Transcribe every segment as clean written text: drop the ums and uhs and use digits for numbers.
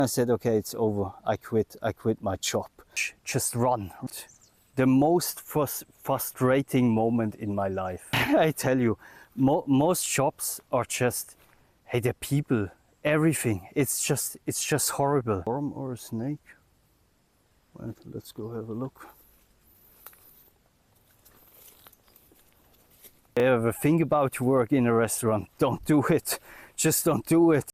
I said, okay, it's over. I quit my job. Just run. The most frustrating moment in my life. I tell you, most jobs are just, hey, the people, everything. It's just horrible. Worm or a snake? Well, let's go have a look. If you ever think about to work in a restaurant, don't do it. Just don't do it.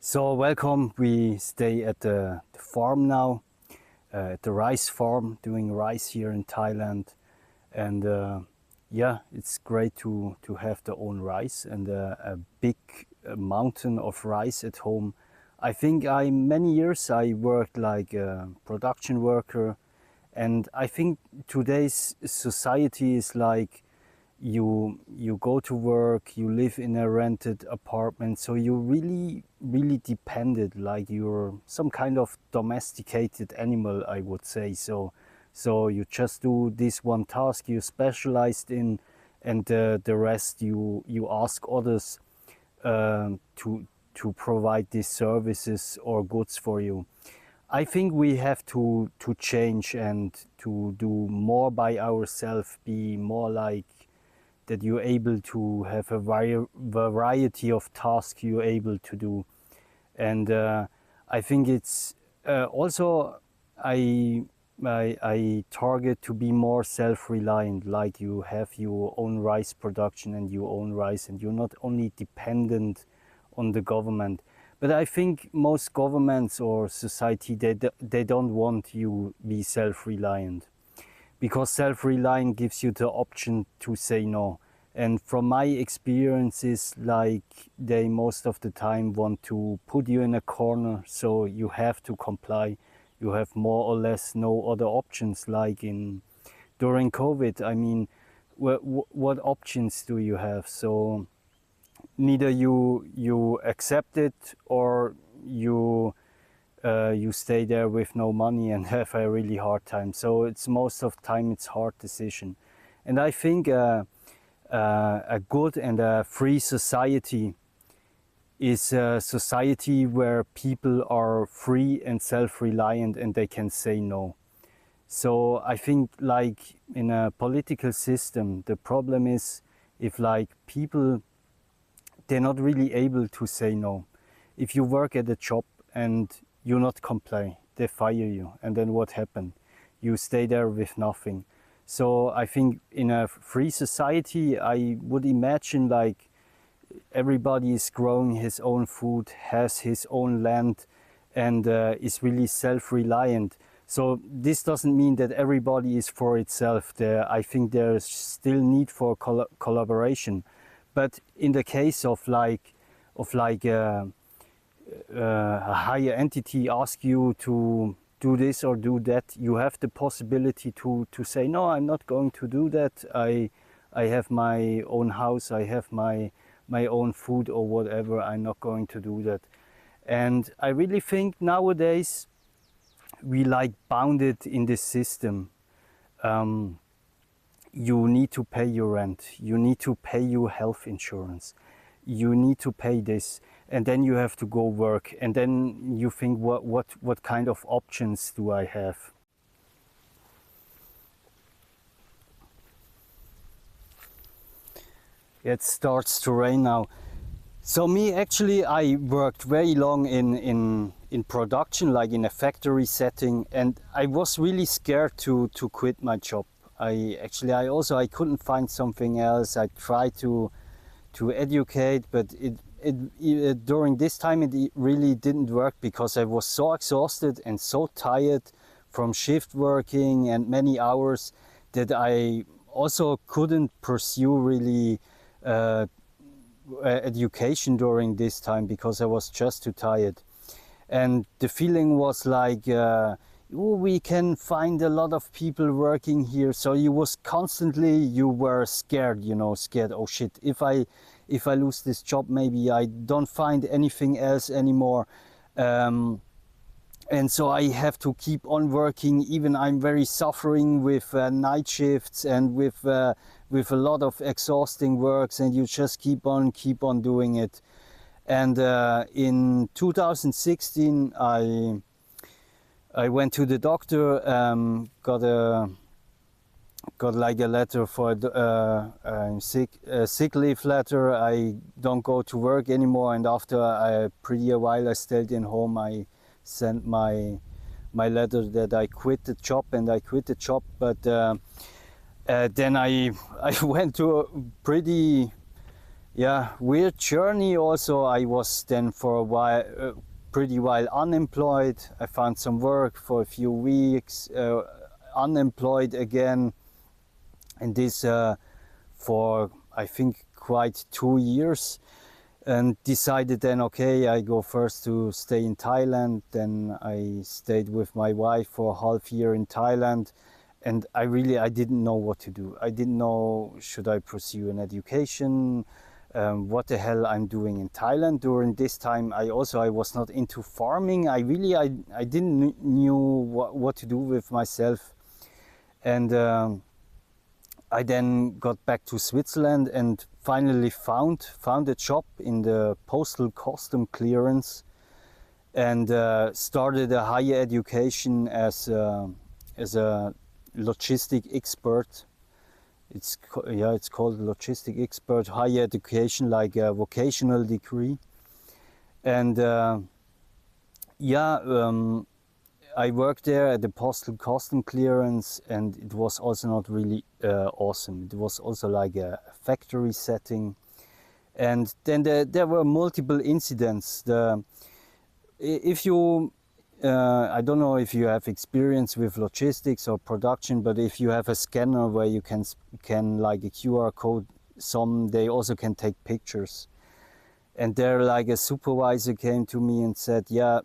So welcome, we stay at the farm now, at the rice farm, doing rice here in Thailand. And yeah, it's great to have the own rice and a big mountain of rice at home. I think many years I worked like a production worker, and I think today's society is like you go to work, you live in a rented apartment, so you really dependent, like you're some kind of domesticated animal, I would say. So you just do this one task you specialized in, and the rest you ask others to provide these services or goods for you. I think we have to change and to do more by ourselves, be more like that you're able to have a variety of tasks you're able to do. And I think it's also I target to be more self-reliant, like you have your own rice production and your own rice, and you're not only dependent on the government. But I think most governments or society, they don't want you be self-reliant, because self-reliant gives you the option to say no. And from my experiences, like they most of the time want to put you in a corner, so you have to comply. You have more or less no other options. Like during COVID, I mean, what options do you have? So neither you accept it, or you stay there with no money and have a really hard time. So it's most of the time it's hard decision. And I think a good and a free society is a society where people are free and self-reliant and they can say no. So I think like in a political system, the problem is if like people, they're not really able to say no. If you work at a job and you not comply, they fire you, and then what happened? You stay there with nothing. So I think in a free society, I would imagine like everybody is growing his own food, has his own land, and is really self-reliant. So this doesn't mean that everybody is for itself. I think there's still need for collaboration. But in the case of a higher entity ask you to do this or do that, you have the possibility to say, no, I'm not going to do that. I have my own house, I have my own food or whatever, I'm not going to do that. And I really think nowadays we like bounded in this system. You need to pay your rent, you need to pay your health insurance, you need to pay this, and then you have to go work, and then you think, what kind of options do I have? It starts to rain now. So me, actually, I worked very long in production, like in a factory setting, and I was really scared to quit my job. I couldn't find something else. I tried to educate, but it during this time it really didn't work, because I was so exhausted and so tired from shift working and many hours, that I also couldn't pursue really education during this time, because I was just too tired. And the feeling was like, oh, we can find a lot of people working here. So you were scared, scared. Oh shit, if I lose this job, maybe I don't find anything else anymore. And so I have to keep on working. Even I'm very suffering with night shifts and with a lot of exhausting works, and you just keep on doing it. And in 2016, I went to the doctor, got like a letter for a sick leave letter. I don't go to work anymore, and after a while I stayed in home, I sent my letter that I quit the job, and I quit the job. But then I went to a pretty weird journey. Also, I was then for a while pretty while unemployed. I found some work for a few weeks, unemployed again, and this for I think quite 2 years, and decided then, okay, I go first to stay in Thailand. Then I stayed with my wife for a half year in Thailand, and I didn't know what to do. I didn't know, should I pursue an education? What the hell I'm doing in Thailand during this time. I was not into farming. I didn't knew what to do with myself. And I then got back to Switzerland and finally found a job in the postal custom clearance, and started a higher education as a logistic expert. It's called logistic expert, higher education, like a vocational degree. And I worked there at the postal custom clearance, and it was also not really awesome. It was also like a factory setting. And then there were multiple incidents. If you I don't know if you have experience with logistics or production, but if you have a scanner where you can like a QR code, they also can take pictures. And there, like, a supervisor came to me and said, yeah,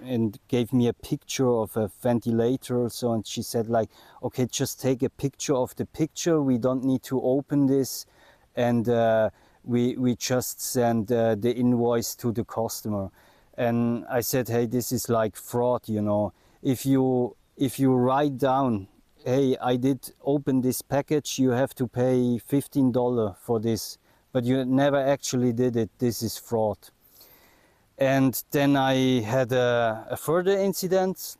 and gave me a picture of a ventilator or so, and she said, like, okay, just take a picture of the picture. We don't need to open this, and we just send the invoice to the customer. And I said, hey, this is like fraud, If you write down, hey, I did open this package, you have to pay $15 for this, but you never actually did it. This is fraud. And then I had a further incident.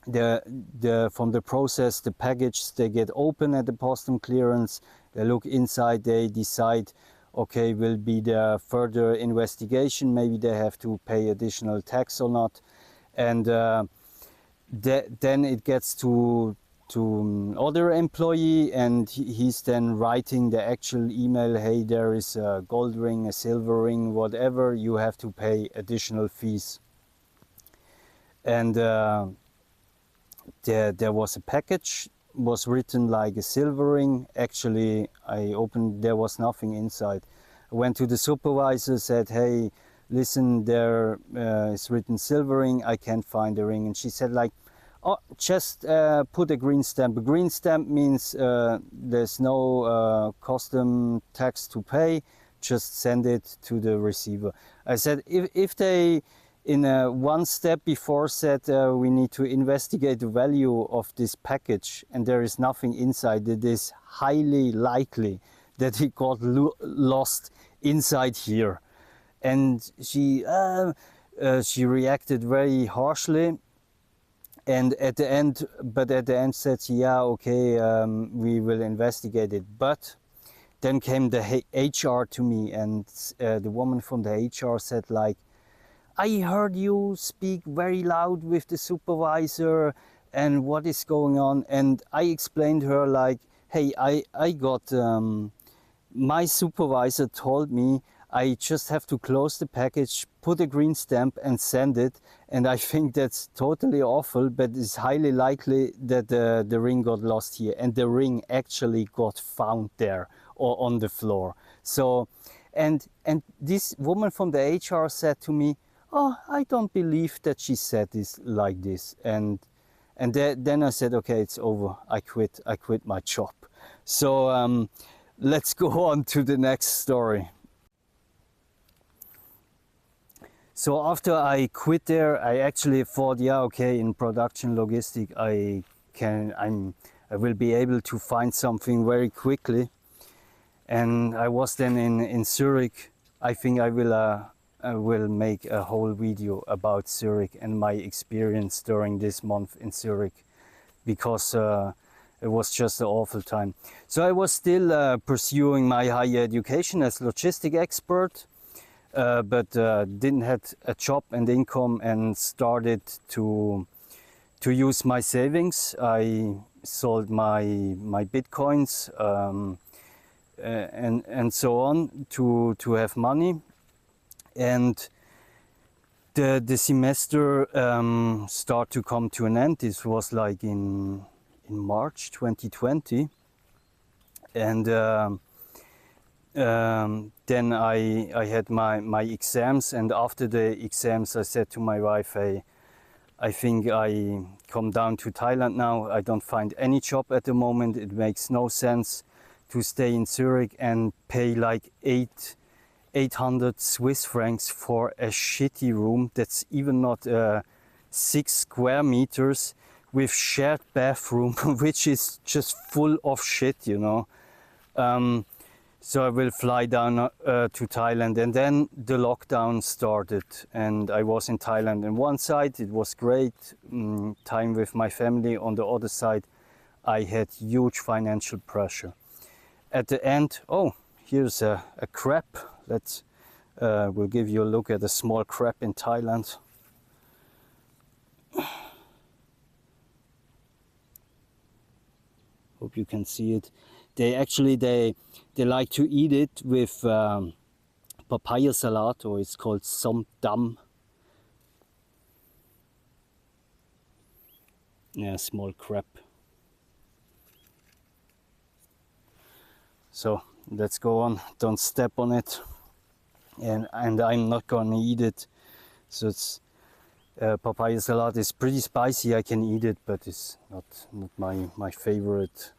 From the process, the package, they get open at the postal clearance. They look inside. They decide, okay, will be there further investigation. Maybe they have to pay additional tax or not. And then it gets to other employee, and he's then writing the actual email, hey, there is a gold ring, a silver ring, whatever, you have to pay additional fees. And there was a package, was written like a silver ring. Actually, I opened, there was nothing inside. I went to the supervisor, said, hey, listen, there is written silver ring, I can't find the ring. And she said, like, oh, just put a green stamp. A green stamp means there's no custom tax to pay, just send it to the receiver. I said, if they in one step before said we need to investigate the value of this package and there is nothing inside, it is highly likely that it got lost inside here. And she reacted very harshly. And at the end said, yeah, okay, we will investigate it. But then came the HR to me, and the woman from the HR said like, I heard you speak very loud with the supervisor, and what is going on? And I explained her like, hey, I got, my supervisor told me I just have to close the package, put a green stamp and send it. And I think that's totally awful, but it's highly likely that the ring got lost here. And the ring actually got found there or on the floor. So, and this woman from the HR said to me, oh, I don't believe that she said this like this. And then I said, okay, it's over. I quit my job. So let's go on to the next story. So after I quit there, I actually thought, yeah, okay, in production logistic, I will be able to find something very quickly. And I was then in Zurich. I think I will make a whole video about Zurich and my experience during this month in Zurich, because it was just an awful time. So I was still pursuing my higher education as logistic expert, but didn't have a job and income, and started to use my savings. I sold my bitcoins and so on to have money. And the semester start to come to an end. This was like in March 2020, and then I had my exams, and after the exams I said to my wife, hey, I think I come down to Thailand now. I don't find any job at the moment. It makes no sense to stay in Zurich and pay like 800 Swiss francs for a shitty room that's even not 6 square meters, with shared bathroom, which is just full of shit, you know. So I will fly down to Thailand, and then the lockdown started, and I was in Thailand. On one side, it was great, time with my family. On the other side, I had huge financial pressure. At the end, oh, here's a crab. We'll give you a look at a small crab in Thailand. Hope you can see it. They like to eat it with papaya salad, or it's called som dam. Yeah, small crab. So let's go on. Don't step on it. And I'm not gonna eat it. So it's papaya salad is pretty spicy. I can eat it, but it's not my favorite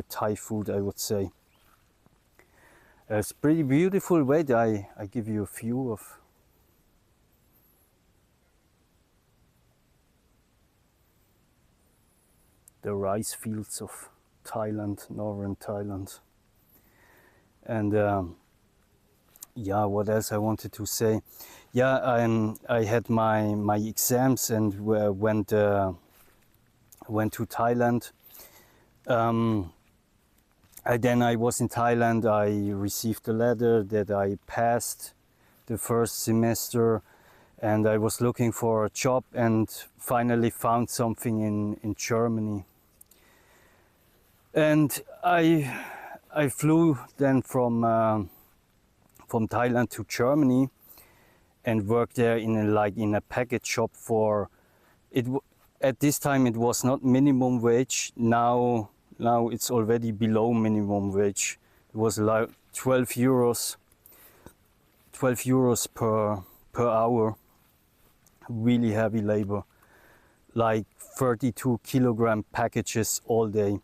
Thai food, I would say. It's pretty beautiful. Wait, I give you a view of the rice fields of Thailand, northern Thailand. And yeah, what else I wanted to say? Yeah, I had my exams and went to Thailand. Then I was in Thailand. I received a letter that I passed the first semester, and I was looking for a job, and finally found something in Germany. And I flew then from Thailand to Germany and worked there in a package shop for it. At this time it was not minimum wage. Now it's already below minimum wage. It was like 12 euros per hour. Really heavy labor, like 32 kilogram packages all day.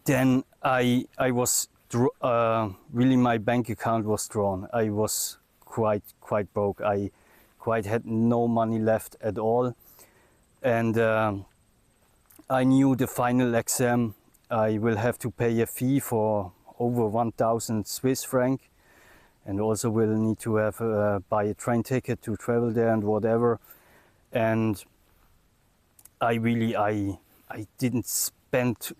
Then I was really, my bank account was drawn. I was quite broke. I quite had no money left at all, and I knew the final exam I will have to pay a fee for over 1,000 Swiss franc, and also will need to have buy a train ticket to travel there and whatever. And I didn't spend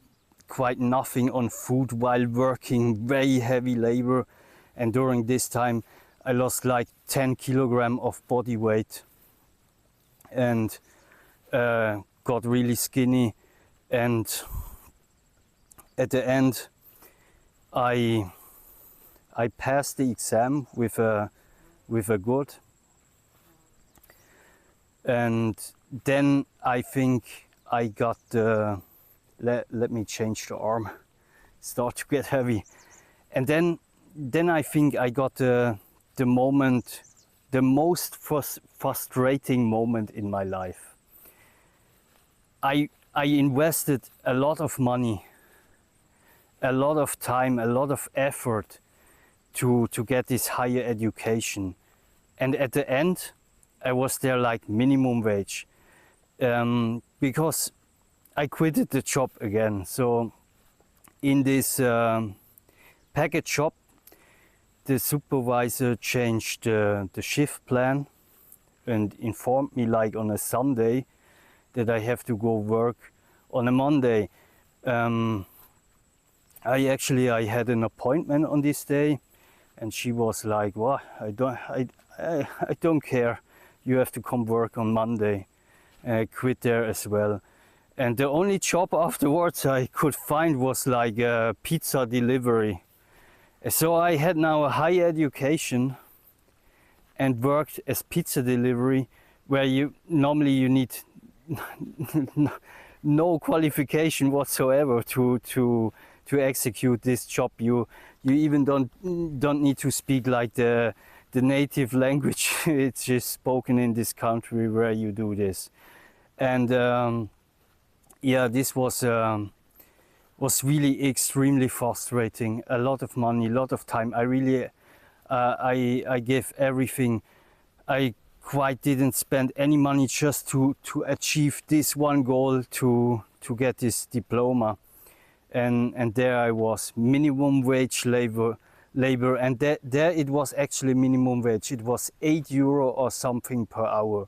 quite nothing on food while working very heavy labor. And during this time I lost like 10 kilograms of body weight and got really skinny. And at the end I passed the exam with a good. And then I think I got the, let me change the arm, start to get heavy. And then I think I got the moment, the most frustrating moment in my life. I invested a lot of money, a lot of time, a lot of effort to get this higher education. And at the end, I was there like minimum wage, because I quitted the job again. So in this package shop, the supervisor changed the shift plan and informed me like on a Sunday that I have to go work on a Monday. I had an appointment on this day, and she was like, "Well, I don't care. You have to come work on Monday." I quit there as well. And the only job afterwards I could find was like a pizza delivery. So I had now a higher education and worked as pizza delivery, where you need no qualification whatsoever to execute this job. You even don't need to speak like the native language. It's just spoken in this country where you do this. And yeah, this was really extremely frustrating. A lot of money, a lot of time. I gave everything. I quite didn't spend any money just to achieve this one goal, to get this diploma. And there I was, minimum wage labor, and there it was actually minimum wage. It was €8 or something per hour.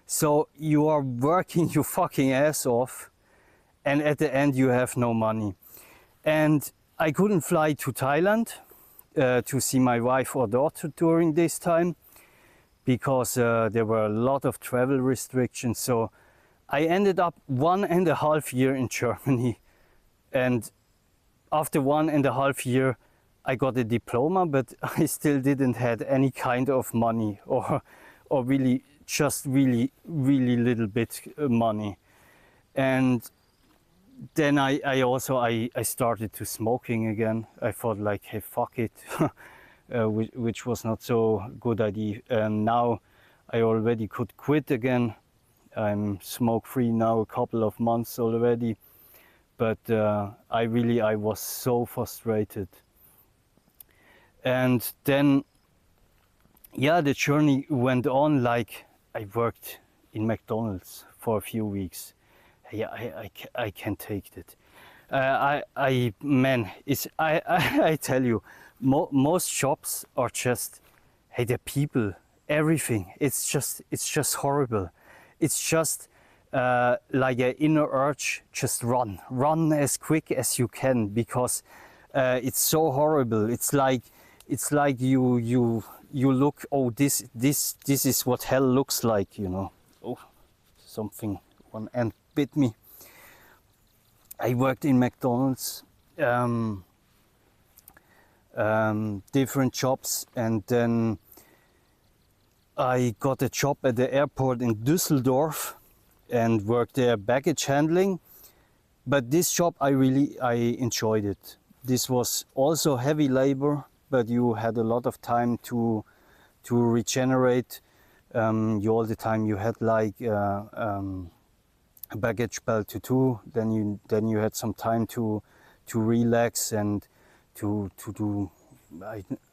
So you are working your fucking ass off, and at the end you have no money. And I couldn't fly to Thailand to see my wife or daughter during this time, because there were a lot of travel restrictions. So I ended up 1.5 years in Germany. And after 1.5 years, I got a diploma, but I still didn't have any kind of money, or really just really little bit money. And then I started to smoking again. I thought like, hey, fuck it, which was not so good idea. And now I already could quit again. I'm smoke free now a couple of months already. But I was so frustrated. And then, yeah, the journey went on. Like, I worked in McDonald's for a few weeks. Yeah, I can't take it. I tell you, most shops are just, hey, the people, everything. It's just horrible. It's just like an inner urge, just run as quick as you can, because it's so horrible. It's like you look, oh, this is what hell looks like, you know. Oh, something, one ant bit me. I worked in McDonald's, different jobs, and then I got a job at the airport in Düsseldorf and worked there baggage handling. But this job I enjoyed it. This was also heavy labor, but you had a lot of time to regenerate. You all the time you had like a baggage belt to do. Then you had some time to relax and to do.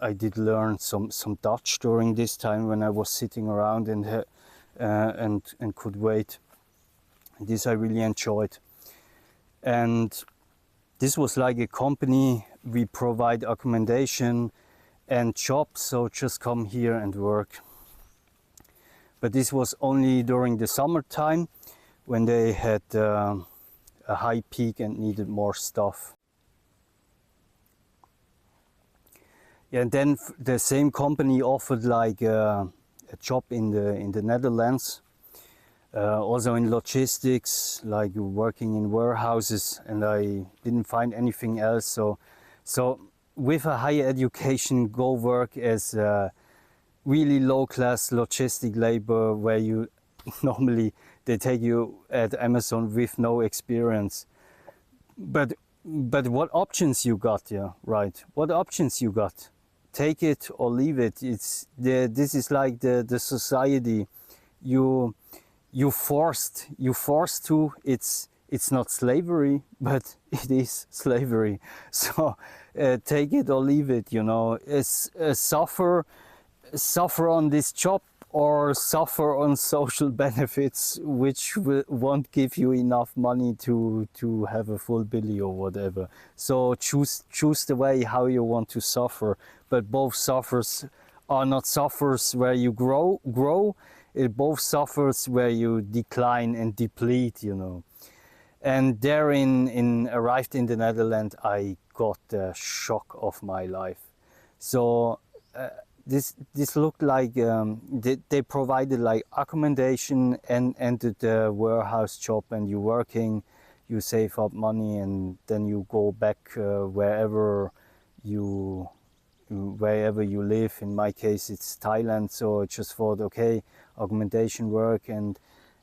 I did learn some Dutch during this time when I was sitting around and could wait. This I really enjoyed. And this was like a company. We provide accommodation and jobs, so just come here and work. But this was only during the summertime, when they had a high peak and needed more stuff. And then the same company offered like a job in the Netherlands, also in logistics, like working in warehouses, and I didn't find anything else. So with a higher education, go work as really low class logistic labor, where you normally they take you at Amazon with no experience. But what options you got? Yeah, right. What options you got? Take it or leave it. This is like the society. You forced to. It's not slavery, but it is slavery. So take it or leave it. You know, it's suffer on this job or suffer on social benefits, which won't give you enough money to have a full billy or whatever. So choose the way how you want to suffer. But both suffers are not suffers where you grow. It both suffers where you decline and deplete, you know. And there arrived in the Netherlands, I got the shock of my life. So this looked like they provided like accommodation and the warehouse job, and you working, you save up money, and then you go back wherever you live. In my case, it's Thailand, so I just thought, okay, accommodation work, and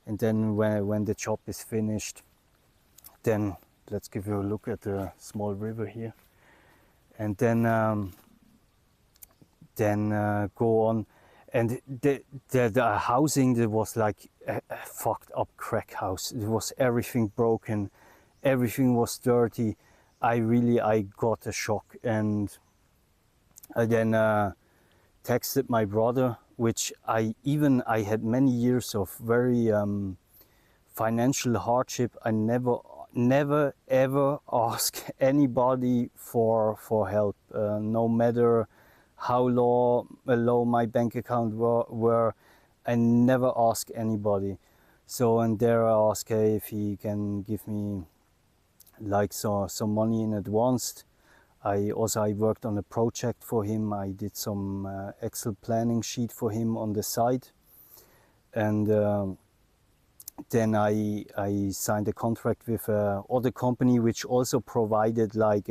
then when the job is finished, then let's give you a look at the small river here, and then go on. And the housing, there was like a fucked up crack house. It was everything broken, everything was dirty. I got a shock, and I then texted my brother, which I had many years of very financial hardship. I never ever ask anybody for help, no matter how low my bank account were. I never ask anybody. So, and there I asked if he can give me like some money in advance. I worked on a project for him. I did some Excel planning sheet for him on the side, and then I signed a contract with other company which also provided like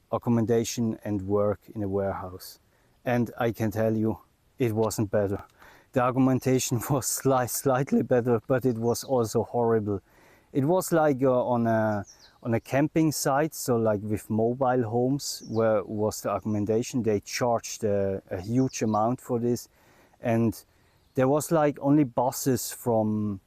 accommodation and work in a warehouse. And I can tell you, it wasn't better. The accommodation was slightly better, but it was also horrible. It was like on a camping site, so like with mobile homes, where was the accommodation. They charged a huge amount for this, and there was like only buses from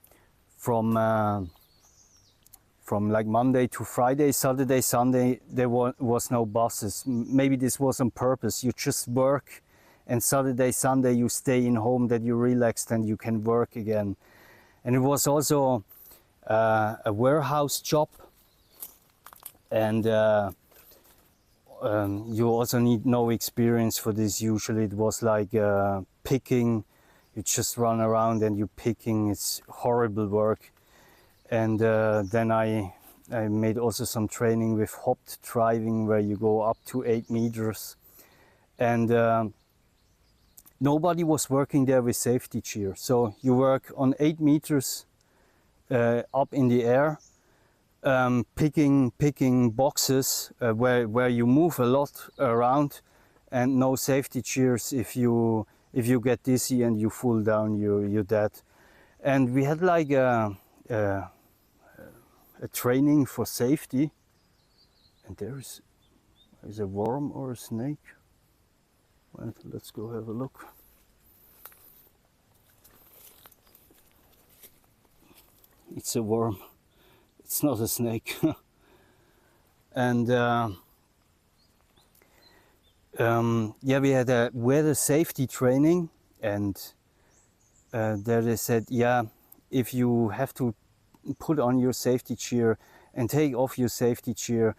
like Monday to Friday. Saturday, Sunday, there was no buses. Maybe this was on purpose. You just work, and Saturday, Sunday, you stay in home, that you relaxed and you can work again. And it was also a warehouse job, and you also need no experience for this. Usually it was like picking. You just run around and you're picking. It's horrible work. And then I made also some training with hopped driving, where you go up to 8 meters. And nobody was working there with safety gear. So you work on 8 meters up in the air, picking boxes where you move a lot around, and no safety gears. If you get dizzy and you fall down, you're dead. And we had like a training for safety, and there's a worm or a snake. Well, let's go have a look. It's a worm, it's not a snake. And yeah, we had a safety training, and there they said, yeah, if you have to put on your safety gear and take off your safety gear,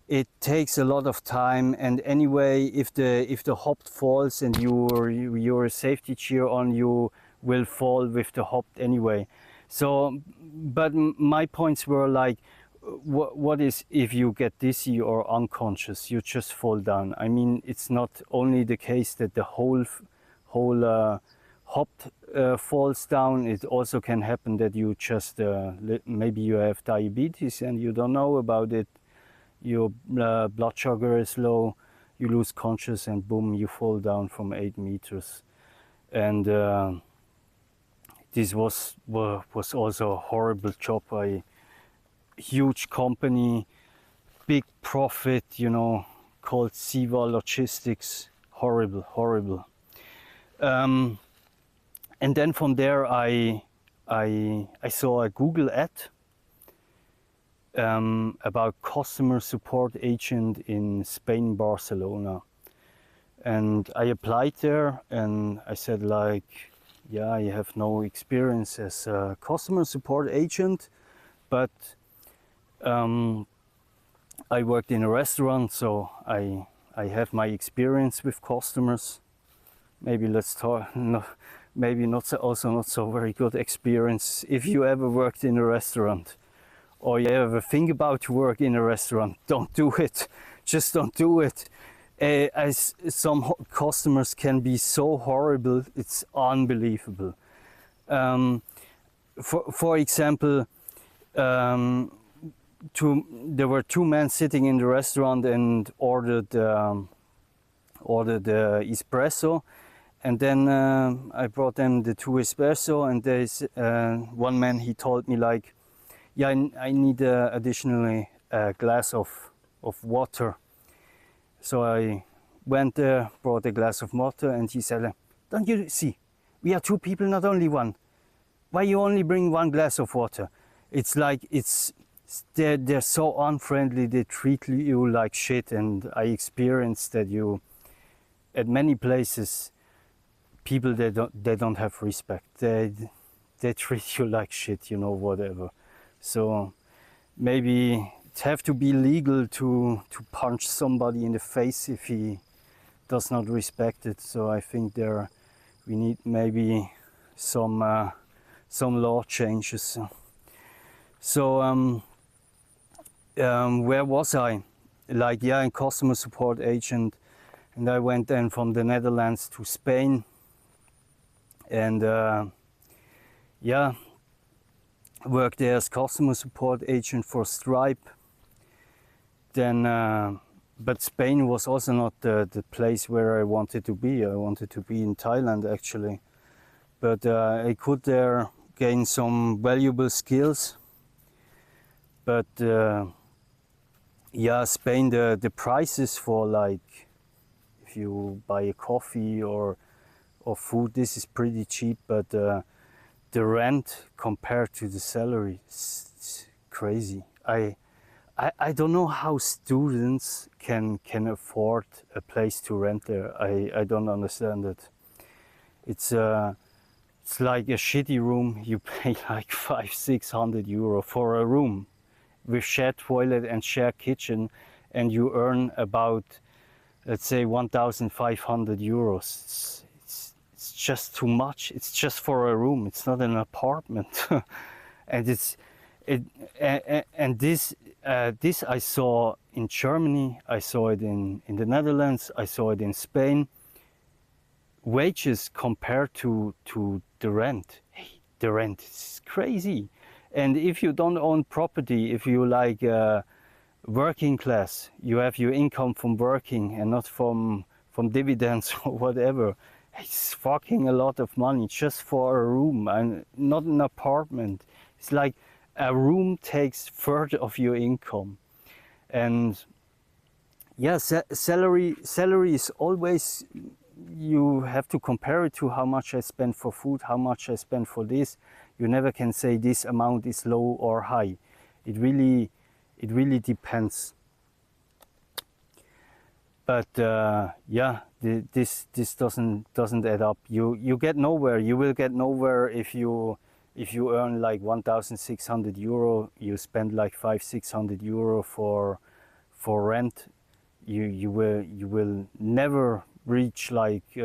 it takes a lot of time. And anyway, if the hop falls and your safety gear on, you will fall with the hop anyway. So, but my points were like, what is if you get dizzy or unconscious, you just fall down. I mean, it's not only the case that the whole hop falls down. It also can happen that you just maybe you have diabetes and you don't know about it. Your blood sugar is low, you lose conscious, and boom, you fall down from 8 meters. And this was also a horrible job. Huge company, big profit, you know, called Siva Logistics. Horrible. And then from there, I saw a Google ad about customer support agent in Spain, Barcelona, and I applied there. And I said, like, yeah, I have no experience as a customer support agent, but I worked in a restaurant, so I have my experience with customers. Maybe let's talk. No, maybe not so, also not so very good experience. If you ever worked in a restaurant, or you ever think about to work in a restaurant, don't do it. Just don't do it. As some customers can be so horrible, it's unbelievable. For example, there were two men sitting in the restaurant and ordered espresso, and then I brought them the 2 espresso, and there's one man, he told me like, yeah, I need additionally a glass of water. So I went there, brought a glass of water, and he said, don't you see, we are 2 people, not only one. Why you only bring 1 glass of water? It's like, they're so unfriendly, they treat you like shit. And I experienced that at many places, people, they don't have respect. They treat you like shit, you know, whatever. So maybe it have to be legal to punch somebody in the face if he does not respect it. So I think we need maybe some law changes. So where was I? Like, yeah, a customer support agent, and I went then from the Netherlands to Spain, and yeah, worked there as customer support agent for Stripe. Then, but Spain was also not the place where I wanted to be. I wanted to be in Thailand, actually, but I could there gain some valuable skills. But yeah, Spain, the prices for, like, if you buy a coffee or food, this is pretty cheap, but the rent compared to the salary, it's crazy. I don't know how students can afford a place to rent there. I don't understand it. It's like a shitty room. You pay like 500-600 euro for a room with shared toilet and shared kitchen, and you earn about, let's say, 1,500 euros. It's just too much. It's just for a room. It's not an apartment. And this I saw in Germany. I saw it in the Netherlands. I saw it in Spain. Wages compared to the rent. Hey, the rent is crazy. And if you don't own property, if you like working class, you have your income from working and not from dividends or whatever. It's fucking a lot of money just for a room, and not an apartment. It's like a room takes third of your income. And yeah, salary is always, you have to compare it to how much I spend for food, how much I spend for this. You never can say this amount is low or high. It really depends. But yeah, this doesn't add up. You get nowhere. You will get nowhere if you earn like 1,600 euro. You spend like 500-600 euro for rent. You will never reach like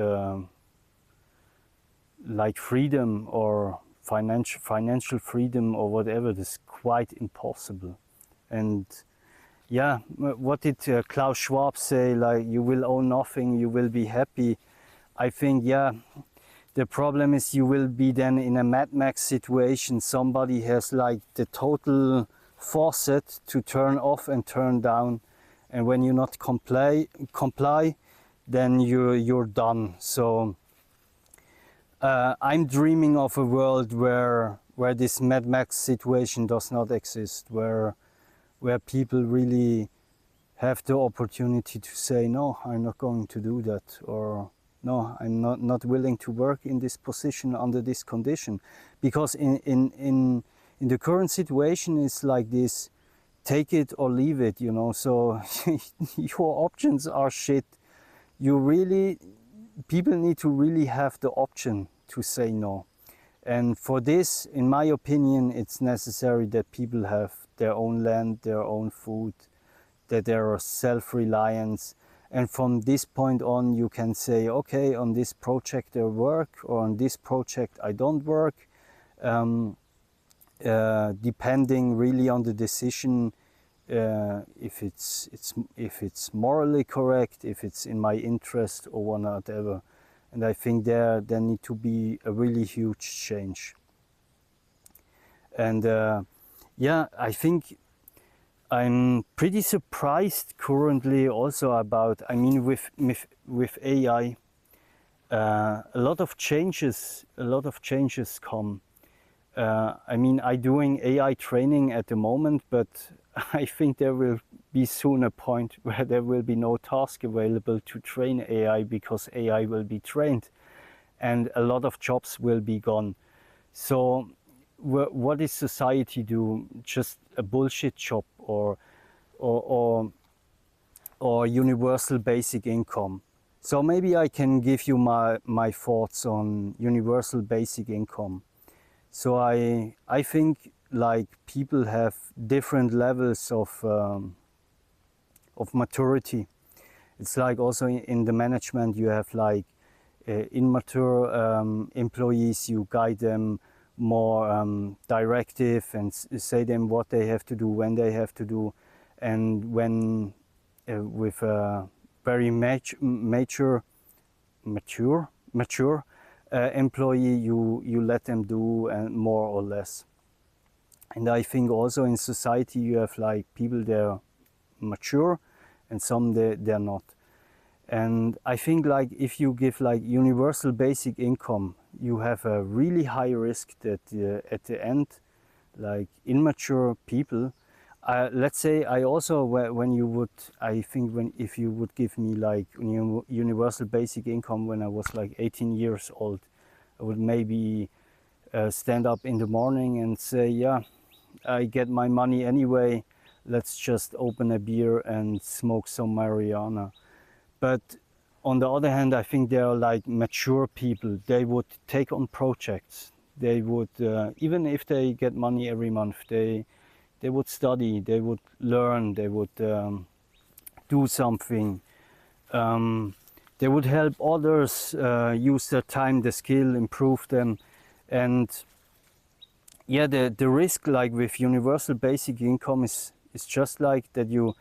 freedom or financial freedom or whatever. This is quite impossible. And yeah, what did Klaus Schwab say? Like, you will own nothing, you will be happy. I think, yeah, the problem is you will be then in a Mad Max situation. Somebody has like the total faucet to turn off and turn down, and when you not comply, then you're done. So I'm dreaming of a world where this Mad Max situation does not exist, where people really have the opportunity to say, no, I'm not going to do that, or no, I'm not willing to work in this position under this condition. Because in the current situation, it's like this, take it or leave it, you know. So your options are shit. People need to really have the option to say no. And for this, in my opinion, it's necessary that people have their own land, their own food, that there are self-reliance. And from this point on, you can say, okay, on this project I work, or on this project I don't work, depending really on the decision, if it's morally correct, if it's in my interest or whatever. And I think there need to be a really huge change. And yeah, I think I'm pretty surprised currently also about, I mean, with AI, a lot of changes come. I mean, I'm doing AI training at the moment, but I think there will be soon a point where there will be no task available to train AI, because AI will be trained and a lot of jobs will be gone. So what is society do? Just a bullshit job, or universal basic income? So maybe I can give you my thoughts on universal basic income. So I think like people have different levels of maturity. It's like also in the management, you have like immature employees. You guide them more directive and say them what they have to do, when they have to do. And when with a very mature employee, you let them do more or less. And I think also in society you have like people, they're mature and some they're not. And I think like if you give like universal basic income, you have a really high risk that at the end, like immature people, let's say I also, when you would, I think if you would give me like universal basic income when I was like 18 years old, I would maybe stand up in the morning and say, yeah, I get my money anyway, let's just open a beer and smoke some marijuana. But on the other hand, I think there are like mature people. They would take on projects. They would, even if they get money every month, they would study, they would learn, they would do something. They would help others use their time, the skill, improve them. And yeah, the risk like with universal basic income is just like that you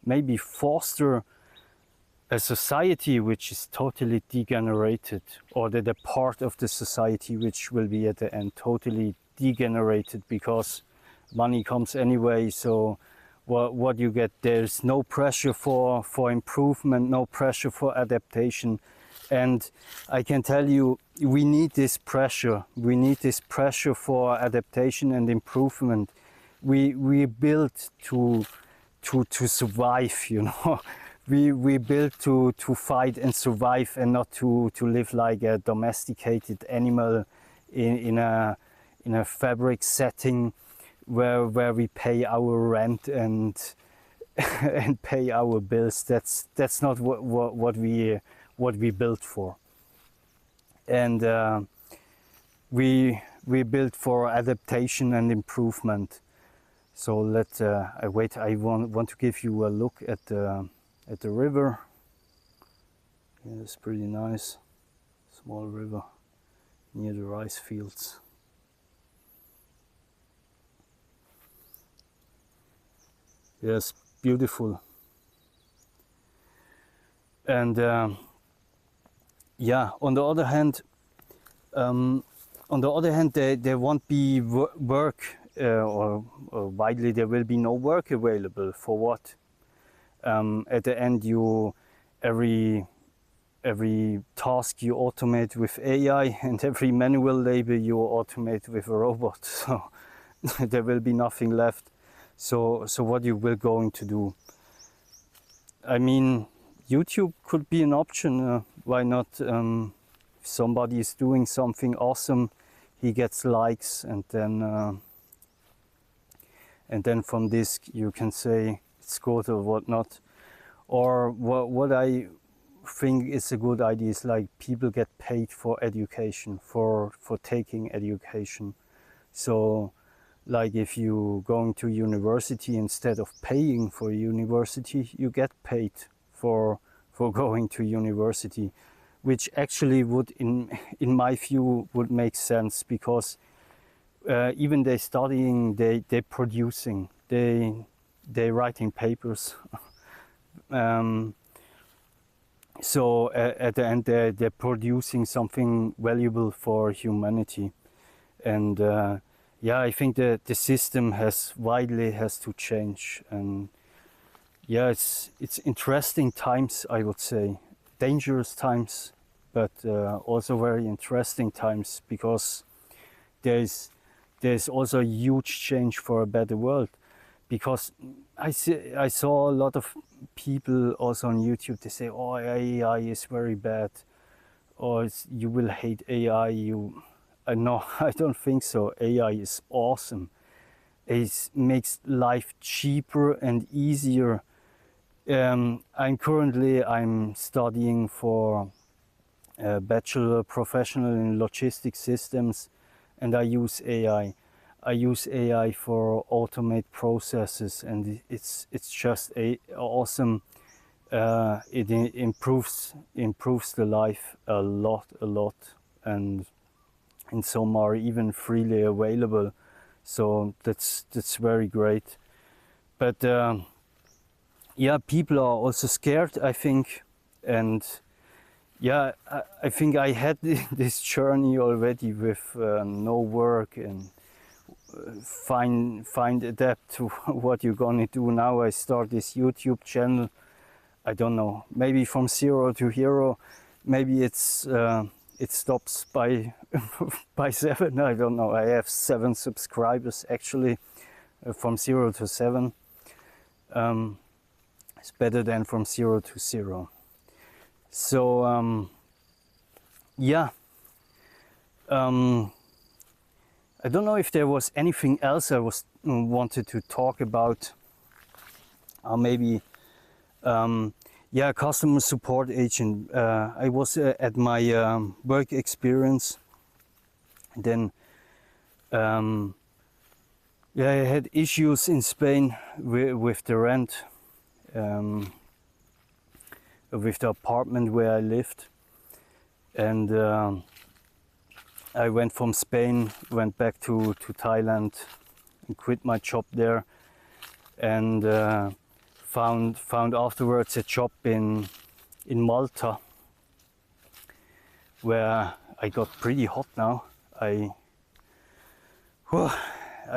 maybe foster a society which is totally degenerated, or that a part of the society which will be at the end totally degenerated, because money comes anyway. So what you get, there's no pressure for improvement, no pressure for adaptation. And I can tell you, we need this pressure. We need this pressure for adaptation and improvement. We built to survive, you know. We built to fight and survive, and not to live like a domesticated animal in a fabric setting where we pay our rent and and pay our bills. That's not what we built for. And we built for adaptation and improvement. So I want to give you a look at the river. Yeah, it's pretty nice. Small river near the rice fields. Yes, beautiful. And yeah, on the other hand, there won't be work, or widely there will be no work available. For what? At the end, every task you automate with AI, and every manual labor you automate with a robot. So there will be nothing left. So what you will going to do? I mean, YouTube could be an option. Why not? If somebody is doing something awesome, he gets likes, and then from this you can say it's good or whatnot. Or what I think is a good idea is like people get paid for education, for taking education. So like if you going to university, instead of paying for university, you get paid for going to university, which actually would, in my view, would make sense, because even they studying, they producing, they writing papers. So at the end, they're producing something valuable for humanity. And yeah, I think the system has to change. And yeah, it's interesting times, I would say, dangerous times, but also very interesting times, because there's also a huge change for a better world. Because I saw a lot of people also on YouTube, they say, oh, AI is very bad, or you will hate AI. No, I don't think so. AI is awesome. It makes life cheaper and easier. I'm studying for a bachelor professional in logistics systems, and I use AI. I use AI for automate processes, and it's just awesome. It improves the life a lot, and some are even freely available. So that's very great. But yeah, people are also scared, I think, and yeah, I think I had this journey already with no work and adapt to what you're gonna do. Now I start this YouTube channel. I don't know, maybe from 0 to hero. Maybe it's it stops by by 7. I don't know. I have 7 subscribers actually, from 0 to 7. It's better than from 0 to 0. So yeah. I don't know if there was anything else I wanted to talk about. Maybe yeah, customer support agent. I was at my work experience. Then yeah, I had issues in Spain with the rent, with the apartment where I lived, and I went from Spain, went back to Thailand, and quit my job there, and found afterwards a job in Malta, where I got pretty hot now. I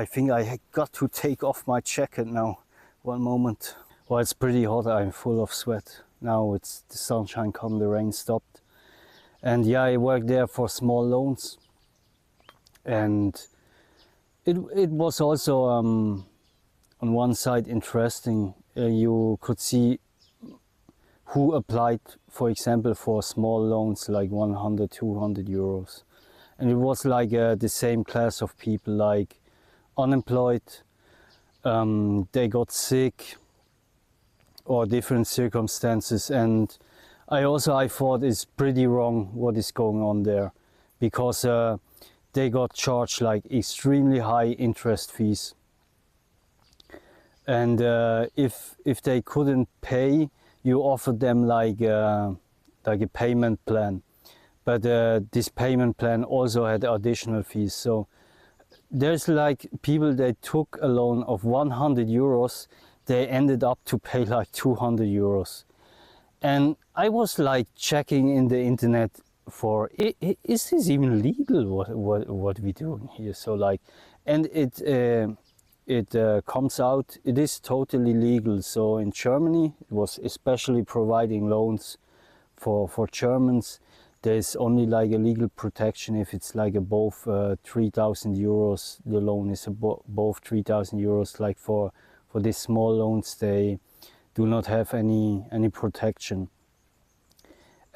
think I got to take off my jacket now. One moment. Well, it's pretty hot. I'm full of sweat. Now it's the sunshine come, the rain stopped. And yeah, I worked there for small loans. And it was also on one side interesting. You could see who applied, for example, for small loans like 100, 200 euros. And it was like the same class of people, like unemployed, they got sick, or different circumstances. And I thought it's pretty wrong what is going on there, because they got charged like extremely high interest fees. And if they couldn't pay, you offered them like a payment plan. But this payment plan also had additional fees. So there's like people that took a loan of 100 euros, they ended up to pay like 200 euros. And I was like checking in the internet for, is this even legal, what we doing here? So like, and it comes out, it is totally legal. So in Germany, it was especially providing loans for Germans. There's only like a legal protection if it's like above 3,000 euros. The loan is above 3,000 euros. Like for these small loans, they do not have any protection.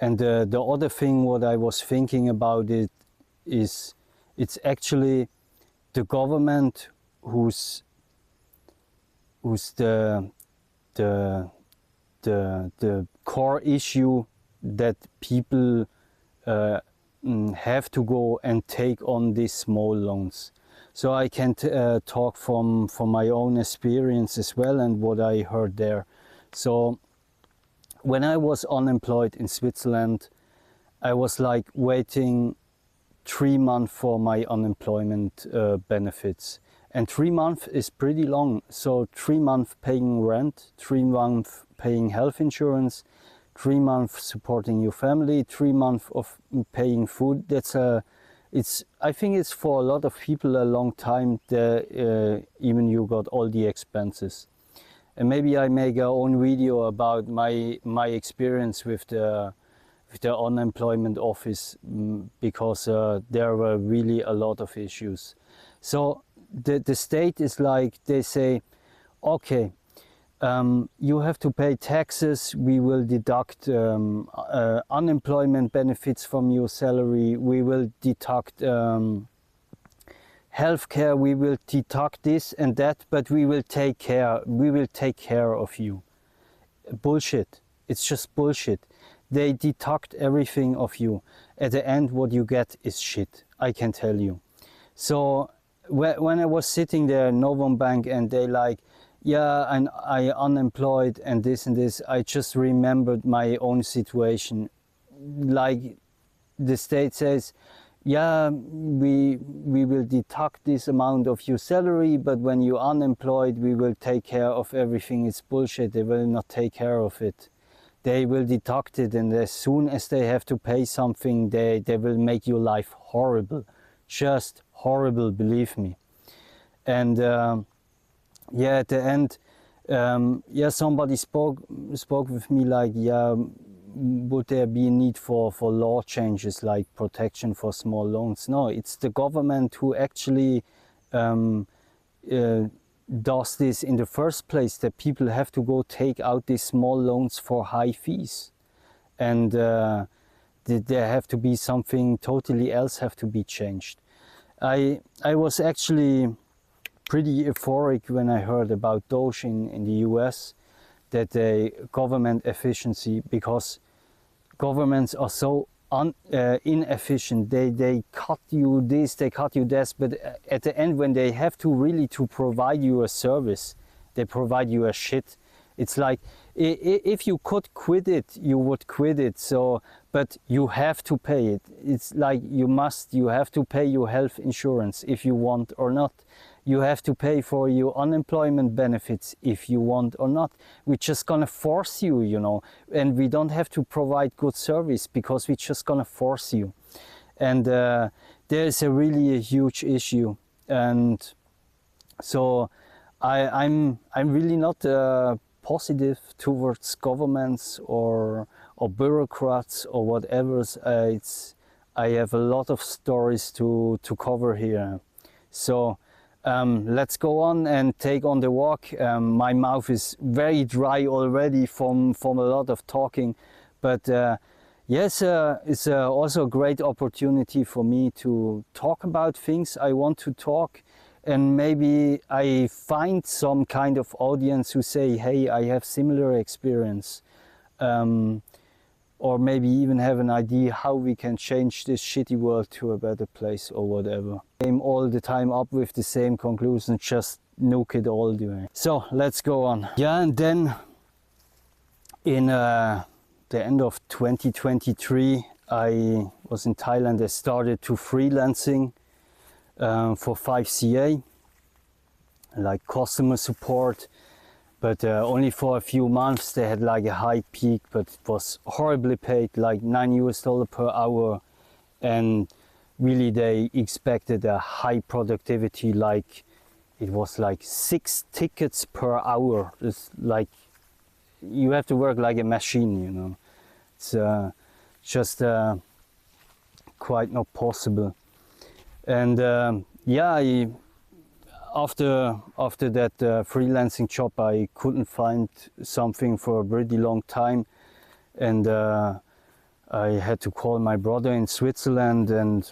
And the other thing what I was thinking about it is, it's actually the government who's the core issue that people have to go and take on these small loans. So I can talk from my own experience as well and what I heard there. So when I was unemployed in Switzerland, I was like waiting 3 months for my unemployment benefits. And 3 months is pretty long. So 3 months paying rent, 3 months paying health insurance, 3 months supporting your family, 3 months of paying food. I think it's for a lot of people a long time that even you got all the expenses. And maybe I make a own video about my experience with the unemployment office, because there were really a lot of issues. So the state is like, they say, okay, you have to pay taxes, we will deduct unemployment benefits from your salary, we will deduct healthcare, we will deduct this and that, but we will take care of you. Bullshit. It's just bullshit. They deduct everything of you. At the end, what you get is shit, I can tell you. So when I was sitting there in Novum Bank and they like, yeah, and I unemployed and this, I just remembered my own situation. Like the state says, yeah, we will deduct this amount of your salary, but when you're unemployed, we will take care of everything. It's bullshit. They will not take care of it. They will deduct it, and as soon as they have to pay something, they will make your life horrible. Just horrible, believe me. And yeah, at the end, yeah, somebody spoke with me like, yeah, would there be a need for law changes like protection for small loans? No, it's the government who actually does this in the first place, that people have to go take out these small loans for high fees. And there have to be something totally else have to be changed. I was actually pretty euphoric when I heard about Doge in the US, that the government efficiency, because governments are so inefficient. They cut you this, they cut you that, but at the end, when they have to really to provide you a service, they provide you a shit. It's like, if you could quit it, you would quit it. So, but you have to pay it. It's like you have to pay your health insurance if you want or not. You have to pay for your unemployment benefits if you want or not. We're just gonna force you, you know, and we don't have to provide good service because we're just gonna force you. And there is really a huge issue. And so I'm really not positive towards governments or bureaucrats or whatever. I have a lot of stories to cover here. So let's go on and take on the walk. My mouth is very dry already from a lot of talking, but yes, it's also a great opportunity for me to talk about things I want to talk, and maybe I find some kind of audience who say, hey, I have similar experience, or maybe even have an idea how we can change this shitty world to a better place or whatever. Came all the time up with the same conclusion, just nuke it all doing. So let's go on. Yeah, and then in the end of 2023, I was in Thailand. I started to freelancing for 5CA, like customer support, but only for a few months they had like a high peak, but it was horribly paid, like $9 per hour, and really they expected a high productivity, like it was like 6 tickets per hour. It's like you have to work like a machine, you know. It's just quite not possible. And yeah, after that freelancing job, I couldn't find something for a pretty long time, and I had to call my brother in Switzerland and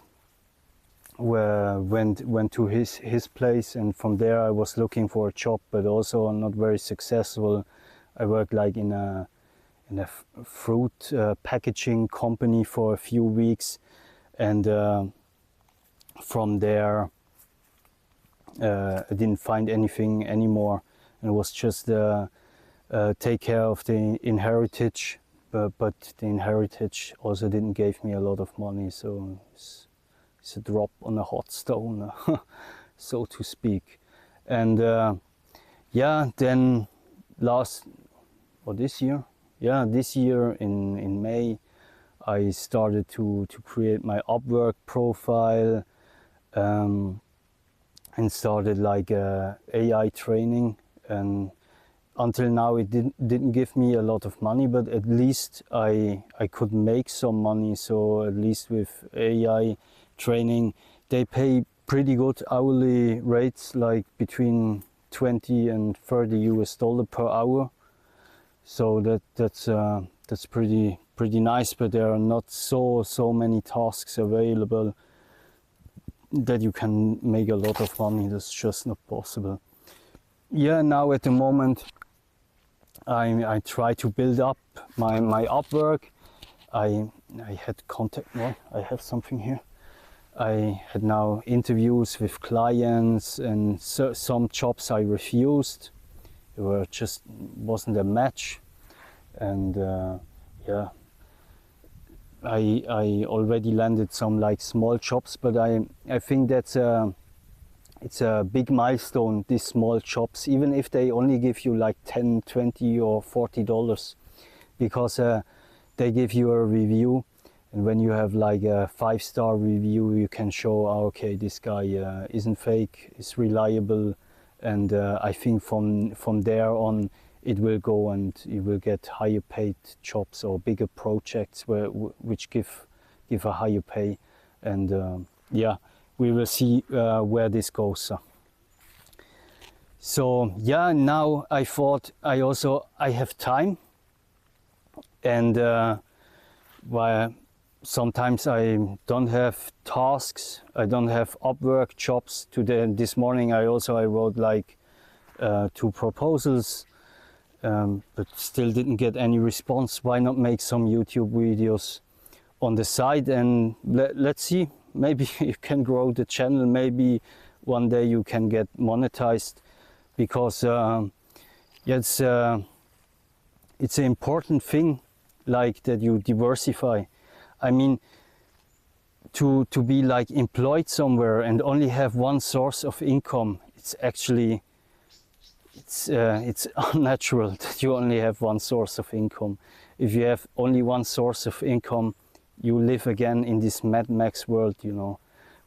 went to his place, and from there I was looking for a job, but also not very successful. I worked like in a fruit packaging company for a few weeks, and from there I didn't find anything anymore, and it was just take care of the inheritance, but the inheritance also didn't give me a lot of money, so it's a drop on a hot stone, so to speak. And yeah, then this year in May, I started to create my Upwork profile, and started like AI training, and until now it didn't give me a lot of money, but at least I could make some money. So at least with AI training, they pay pretty good hourly rates, like between $20 and $30 per hour. So that's pretty nice, but there are not so many tasks available that you can make a lot of money. That's just not possible. Yeah, now at the moment I try to build up my Upwork. I had contact. Well, I have something here. I had now interviews with clients, and some jobs I refused. It wasn't a match, and yeah, I already landed some like small jobs, but I think it's a big milestone, these small jobs, even if they only give you like $10, $20 or $40, because they give you a review, and when you have like a 5-star review, you can show, okay, this guy isn't fake, is reliable, and I think from there on it will go, and you will get higher paid jobs or bigger projects which give a higher pay, and yeah, we will see where this goes. So yeah, now I thought I have time, and while sometimes I don't have tasks, I don't have Upwork jobs. This morning I wrote like 2 proposals, but still didn't get any response. Why not make some YouTube videos on the side, and let's see, maybe you can grow the channel, maybe one day you can get monetized, because yeah, it's an important thing, like that you diversify. I mean, to be like employed somewhere and only have one source of income, it's actually it's unnatural that you only have one source of income. If you have only one source of income, you live again in this Mad Max world, you know,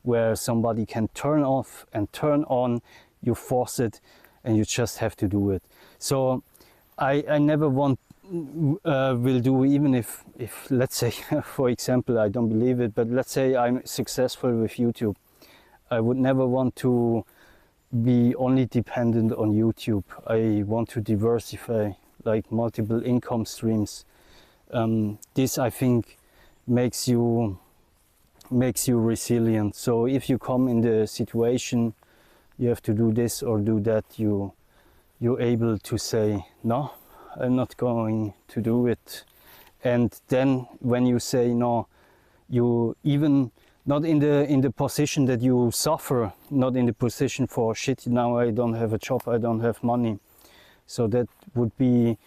where somebody can turn off and turn on, you force it, and you just have to do it. So I never will do, even if let's say, for example, I don't believe it, but let's say I'm successful with YouTube, I would never want to be only dependent on YouTube. I want to diversify, like multiple income streams. This, I think, makes you resilient. So if you come in the situation you have to do this or do that, you're able to say, no, I'm not going to do it. And then when you say no, you even not in the position that you suffer, not in the position for shit, now I don't have a job, I don't have money. So that would be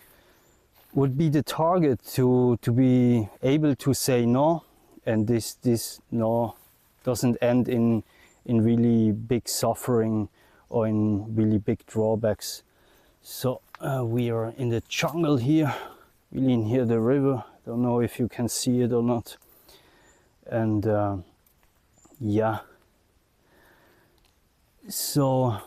the target, to be able to say no, and this no doesn't end in really big suffering or in really big drawbacks. So We are in the jungle here, really near the river. Don't know if you can see it or not. And yeah, so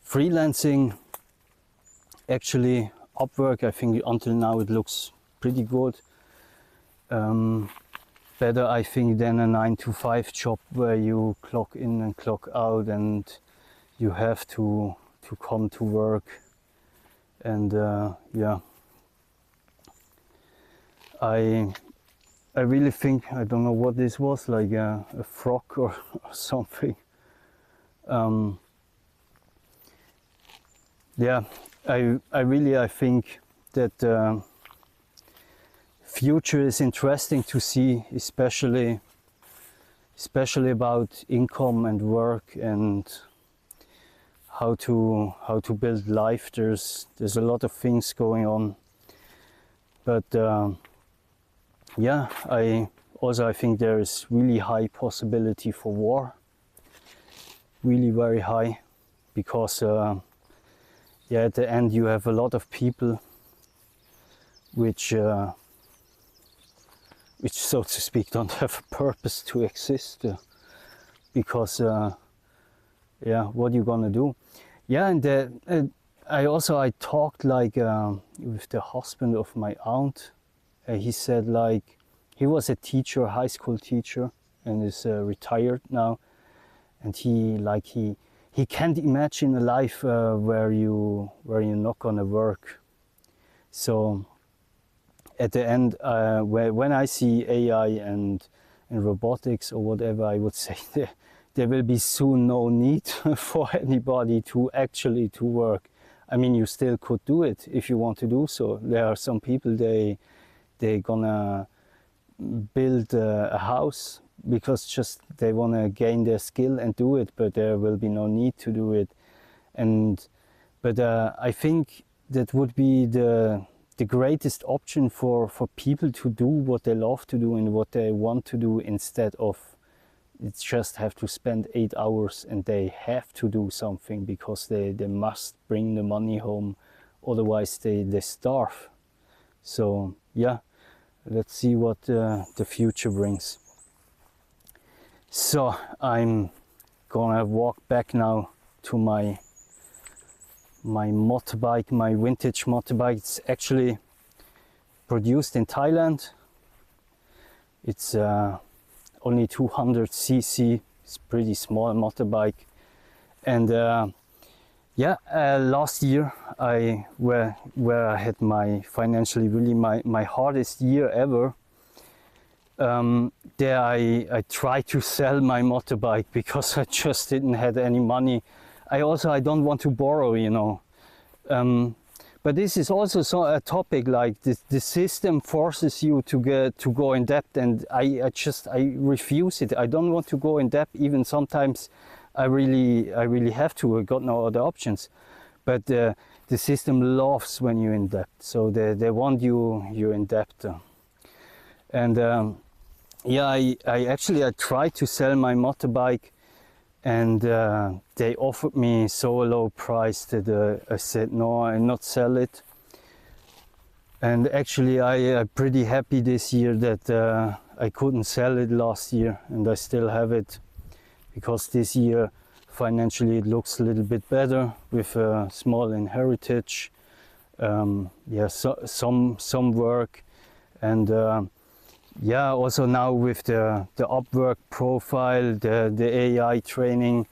freelancing, actually Upwork, I think until now it looks pretty good. Better, I think, than a 9-to-5 job where you clock in and clock out and you have to come to work. And yeah, I really think, I don't know what this was, like a frog or something. Yeah, I think that future is interesting to see, especially about income and work and how to build life. There's a lot of things going on, but yeah, I think there is really high possibility for war, really very high, because yeah, at the end you have a lot of people which so to speak don't have a purpose to exist, because yeah, what are you gonna do? Yeah, and I talked like with the husband of my aunt. He said, like, he was a teacher, high school teacher, and is retired now, and he can't imagine a life where you're not gonna work. So at the end, when I see AI and robotics or whatever, I would say there will be soon no need for anybody to actually to work. I mean, you still could do it if you want to do so. There are some people, they're gonna build a house because just they want to gain their skill and do it, but there will be no need to do it. But I think that would be the greatest option for people to do what they love to do and what they want to do, instead of it's just have to spend 8 hours and they have to do something because they must bring the money home, otherwise they starve. So yeah, let's see what the future brings. So I'm gonna walk back now to my motorbike, my vintage motorbike. It's actually produced in Thailand. It's only 200cc. It's a pretty small motorbike. And yeah, last year where I had my financially really my hardest year ever. There I tried to sell my motorbike because I just didn't have any money. I don't want to borrow, you know. But this is also a topic, like the system forces you to go in debt, and I refuse it. I don't want to go in debt. Even sometimes I really have to. I got no other options. But the system loves when you're in debt, so they want you're in debt. And yeah, I tried to sell my motorbike, and they offered me so a low price that I said no, I'll not sell it. And actually I'm pretty happy this year that I couldn't sell it last year, and I still have it, because this year financially it looks a little bit better with a small inheritance. Yeah, so, some work, and yeah, also now with the Upwork profile, the AI training,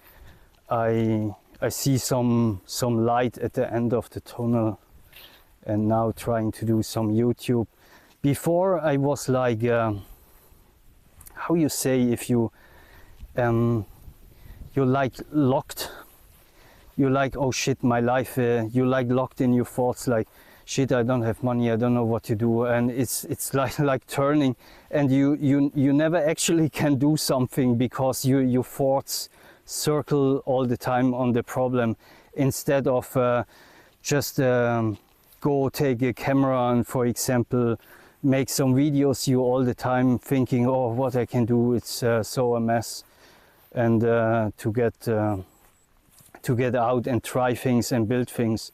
I see some light at the end of the tunnel, and now trying to do some YouTube. Before I was like, how you say, if you're like locked, you're like, oh shit, my life, you're like locked in your thoughts, like, shit, I don't have money, I don't know what to do, and it's like turning, and you never actually can do something because your thoughts circle all the time on the problem, instead of just go take a camera and, for example, make some videos you all the time thinking, oh, what I can do, it's so a mess. and to get out and try things and build things.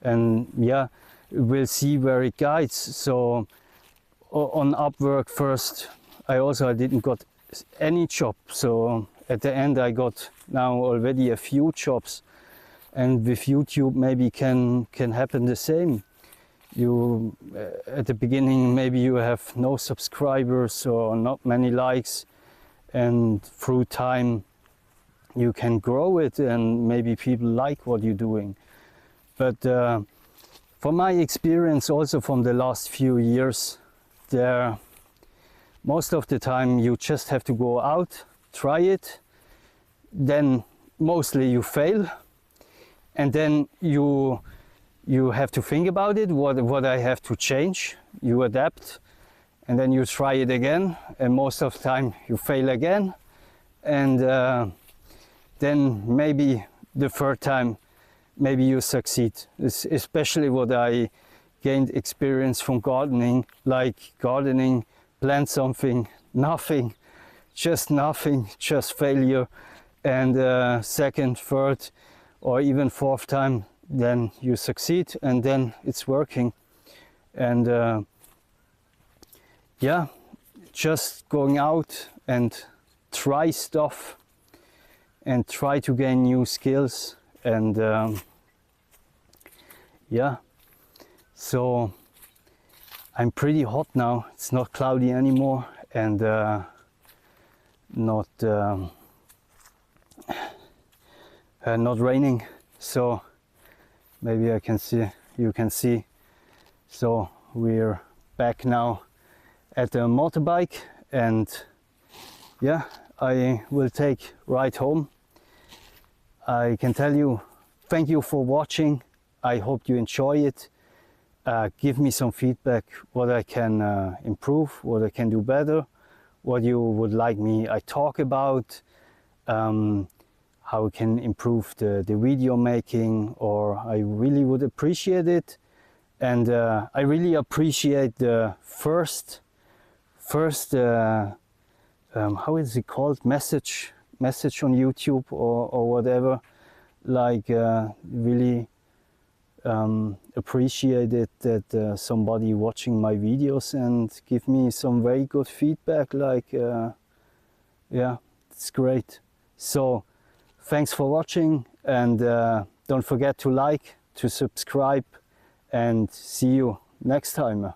And yeah, we'll see where it guides. So on Upwork first, I didn't got any job, so at the end I got now already a few jobs. And with YouTube maybe can happen the same. You at the beginning maybe you have no subscribers or not many likes, and through time you can grow it and maybe people like what you're doing. But from my experience also from the last few years, most of the time you just have to go out, try it, then mostly you fail, and then you have to think about it, what I have to change. You adapt, and then you try it again, and most of the time you fail again, and then maybe the third time maybe you succeed. It's especially what I gained experience from gardening, like gardening, plant something, nothing, just failure, and second, third, or even fourth time, then you succeed, and then it's working. And yeah, just going out and try stuff and try to gain new skills. And yeah, so I'm pretty hot now. It's not cloudy anymore, and not raining, so maybe you can see. So we're back now at the motorbike, and yeah, I will take right home. I can tell you, thank you for watching. I hope you enjoy it. Give me some feedback, what I can improve, what I can do better, what you would like me I talk about, how we can improve the video making, or I really would appreciate it. And I really appreciate the first how is it called, message on YouTube or whatever, like really appreciate it that somebody watching my videos and give me some very good feedback, like yeah, it's great. So thanks for watching, and don't forget to like, to subscribe, and see you next time.